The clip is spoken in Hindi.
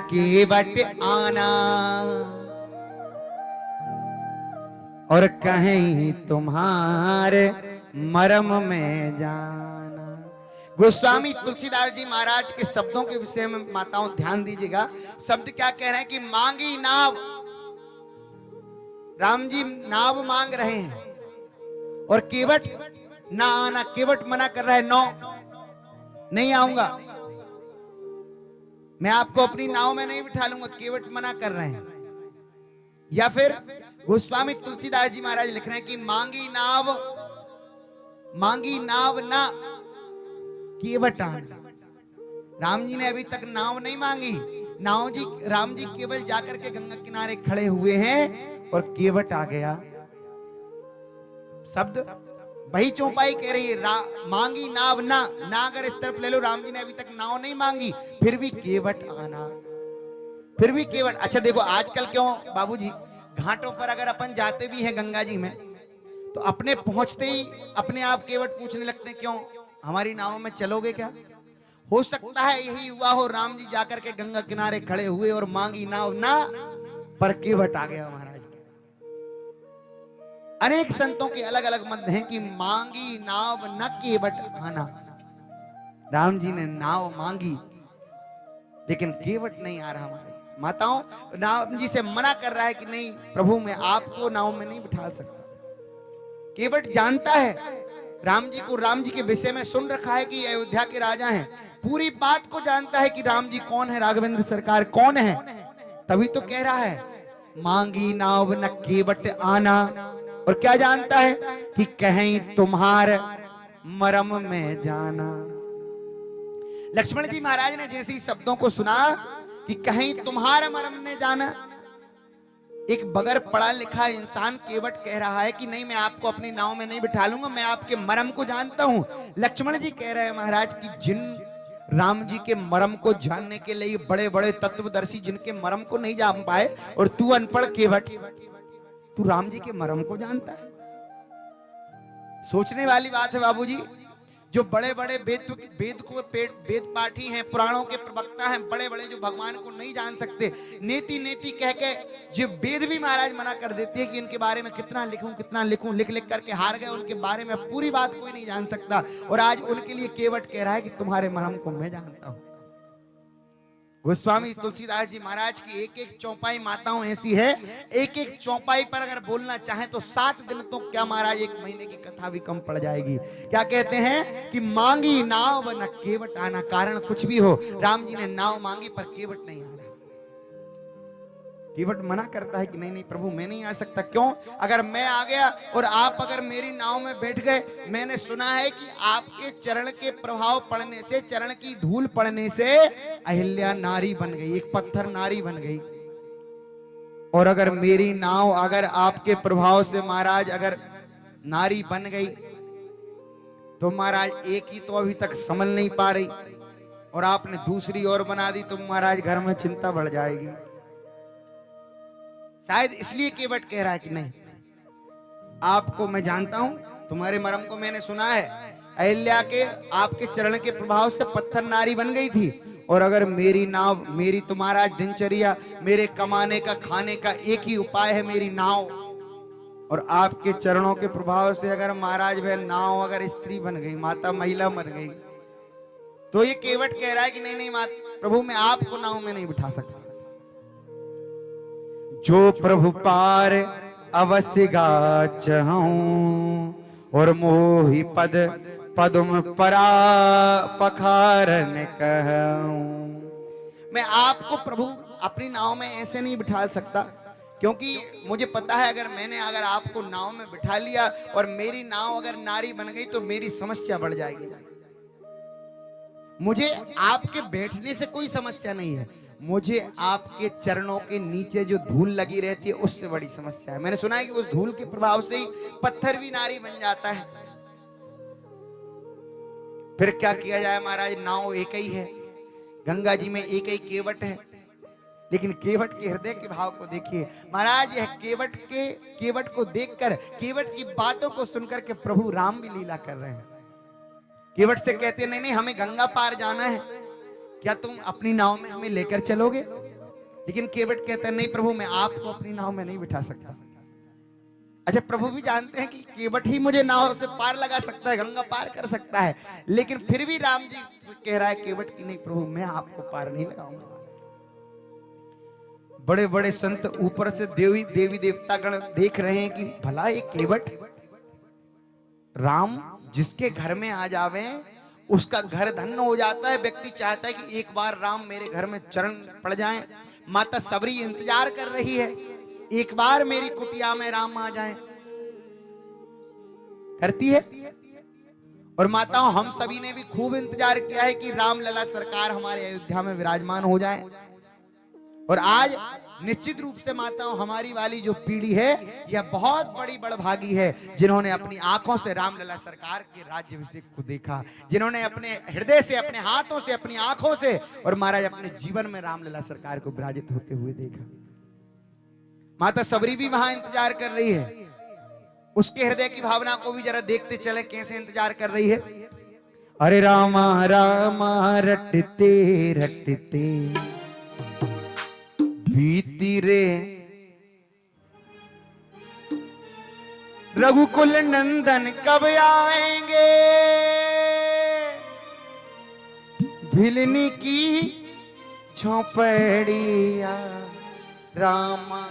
केवट आना, और कहीं तुम्हारे मरम में जाना। गोस्वामी तुलसीदास जी महाराज के शब्दों के विषय में माताओं ध्यान दीजिएगा। शब्द क्या कह रहे हैं कि मांगी नाव, राम जी नाव मांग रहे हैं, और केवट ना आना, केवट मना कर रहा है, नो नहीं आऊंगा, मैं आपको अपनी नाव में नहीं बिठा लूंगा, केवट मना कर रहे हैं। या फिर गोस्वामी तुलसीदास जी महाराज लिख रहे हैं कि मांगी नाव ना केवट आना। राम जी ने अभी तक नाव नहीं मांगी, राम जी केवल जाकर के गंगा किनारे खड़े हुए हैं और केवट आ गया। शब्द वही चौपाई कह रही है, मांगी नाव ना, अगर इस तरफ ले लो, राम जी ने अभी तक नाव नहीं मांगी, फिर भी केवट आना, फिर भी केवट। अच्छा देखो आजकल क्यों बाबूजी घाटों पर अगर अपन जाते भी हैं गंगा जी में, तो अपने पहुंचते ही अपने आप केवट पूछने लगते हैं, क्यों हमारी नाव में चलोगे क्या? हो सकता है यही हुआ हो, राम जी जाकर के गंगा किनारे खड़े हुए और मांगी नाव ना, पर केवट आ गया महाराज। अनेक संतों के अलग अलग मत हैं कि मांगी नाव न केवट आना। राम जी ने नाव मांगी लेकिन केवट नहीं आ रहा। हमारे माताओं राम जी से मना कर रहा है कि नहीं प्रभु, मैं आपको नाव में नहीं बिठा सकता। केवट जानता है राम जी को, राम जी के विषय में सुन रखा है कि अयोध्या के राजा हैं, पूरी बात को जानता है कि राम जी कौन है, राघवेंद्र सरकार कौन है, तभी तो कह रहा है मांगी नाव न केवट आना। और क्या जानता है कि कहीं तुम्हारे मरम में जाना। लक्ष्मण जी महाराज ने जैसे ही शब्दों को सुना कि कहीं तुम्हारे मरम में जाना, एक बगैर पढ़ा लिखा इंसान केवट कह रहा है कि नहीं मैं आपको अपनी नाव में नहीं बिठा लूंगा, मैं आपके मरम को जानता हूं। लक्ष्मण जी कह रहे हैं महाराज कि जिन राम जी के मरम को जानने के लिए बड़े बड़े तत्वदर्शी जिनके मरम को नहीं जान पाए, और तू अनपढ़ केवट, तू राम जी के मरम को जानता है। सोचने वाली बात है बाबूजी। जो बड़े बड़े वेद पाठी हैं, पुराणों के प्रवक्ता हैं, बड़े बड़े जो भगवान को नहीं जान सकते, नेति नेति कह के जो वेद भी महाराज मना कर देते हैं कि इनके बारे में कितना लिखूं, लिख लिख करके हार गए, उनके बारे में पूरी बात कोई नहीं जान सकता। और आज उनके लिए केवट कह रहा है कि तुम्हारे मरम को मैं जानता हूं। गोस्वामी तुलसीदास जी महाराज की एक एक चौपाई माताओं ऐसी है, एक एक चौपाई पर अगर बोलना चाहे तो 7 दिन तो क्या महाराज 1 महीने की कथा भी कम पड़ जाएगी। क्या कहते हैं कि मांगी नाव न केवट आना। कारण कुछ भी हो, राम जी ने नाव मांगी पर केवट नहीं आ रहा। केवट मना करता है कि नहीं नहीं प्रभु मैं नहीं आ सकता। क्यों? अगर मैं आ गया और आप अगर मेरी नाव में बैठ गए, मैंने सुना है कि आपके चरण के प्रभाव पड़ने से, चरण की धूल पड़ने से अहिल्या नारी बन गई, एक पत्थर नारी बन गई। और अगर मेरी नाव अगर आपके प्रभाव से महाराज अगर नारी बन गई तो महाराज एक ही तो अभी तक संभल नहीं पा रही, और आपने दूसरी और बना दी तो महाराज घर में चिंता बढ़ जाएगी। शायद इसलिए केवट कह रहा है कि नहीं आपको मैं जानता हूं, तुम्हारे मरम को मैंने सुना है। अहिल्या के आपके चरण के प्रभाव से पत्थर नारी बन गई थी, और अगर मेरी नाव, मेरी तुम्हारा दिनचर्या, मेरे कमाने का खाने का एक ही उपाय है मेरी नाव, और आपके चरणों के प्रभाव से अगर महाराज वह नाव अगर स्त्री बन गई, माता महिला बन गई, तो ये केवट कह रहा है कि नहीं नहीं प्रभु मैं आपको नाव में नहीं बिठा सकता। जो प्रभु पार अवश्य गाचहूं, और मोहि पद पदुम परा पखारन कहूं। मैं आपको प्रभु अपनी नाव में ऐसे नहीं बिठा सकता, क्योंकि मुझे पता है अगर मैंने अगर आपको नाव में बिठा लिया और मेरी नाव अगर नारी बन गई तो मेरी समस्या बढ़ जाएगी। मुझे आपके बैठने से कोई समस्या नहीं है, मुझे आपके चरणों के नीचे जो धूल लगी रहती है उससे बड़ी समस्या है। मैंने सुना है कि उस धूल के प्रभाव से ही पत्थर भी नारी बन जाता है। फिर क्या किया जाए महाराज, नाव एक ही है, गंगा जी में एक ही केवट है, लेकिन केवट के हृदय के भाव को देखिए महाराज। यह केवट को देखकर, केवट की बातों को सुनकर के प्रभु राम भी लीला कर रहे हैं। केवट से कहते नहीं नहीं हमें गंगा पार जाना है, क्या तुम अपनी नाव में हमें लेकर चलोगे? लेकिन केवट कहता है नहीं प्रभु, मैं आपको अपनी नाव में नहीं बिठा सकता। अच्छा, प्रभु भी जानते हैं कि केवट ही मुझे नाव से पार लगा सकता है, गंगा पार कर सकता है, लेकिन फिर भी राम जी कह रहा है केवट की नहीं प्रभु, मैं आपको पार नहीं लगाऊंगा। बड़े बड़े संत ऊपर से देवी देवता गण देख रहे हैं कि भला ये केवट राम जिसके घर में आ जावे उसका घर धन्य हो जाता है। व्यक्ति चाहता है कि एक बार राम मेरे घर में चरण पड़ जाएं। माता सबरी इंतजार कर रही है, एक बार मेरी कुटिया में राम आ जाएं, करती है। और माताओं, हम सभी ने भी खूब इंतजार किया है कि राम लला सरकार हमारे अयोध्या में विराजमान हो जाए। और आज निश्चित रूप से माताओं, हमारी वाली जो पीढ़ी है यह बहुत बड़ी बड़भागी है, जिन्होंने अपनी आंखों से रामलला सरकार के राज्याभिषेक को देखा, जिन्होंने अपने हृदय से, अपने हाथों से, अपनी आंखों से और महाराज अपने जीवन में रामलला सरकार को विराजित होते हुए देखा। माता सबरी भी वहां इंतजार कर रही है। उसके हृदय की भावना को भी जरा देखते चले, कैसे इंतजार कर रही है। अरे रामा रामा रटते रटते बीती रे रघुकुल नंदन कब आएंगे, भिलनी की झोपड़िया रामा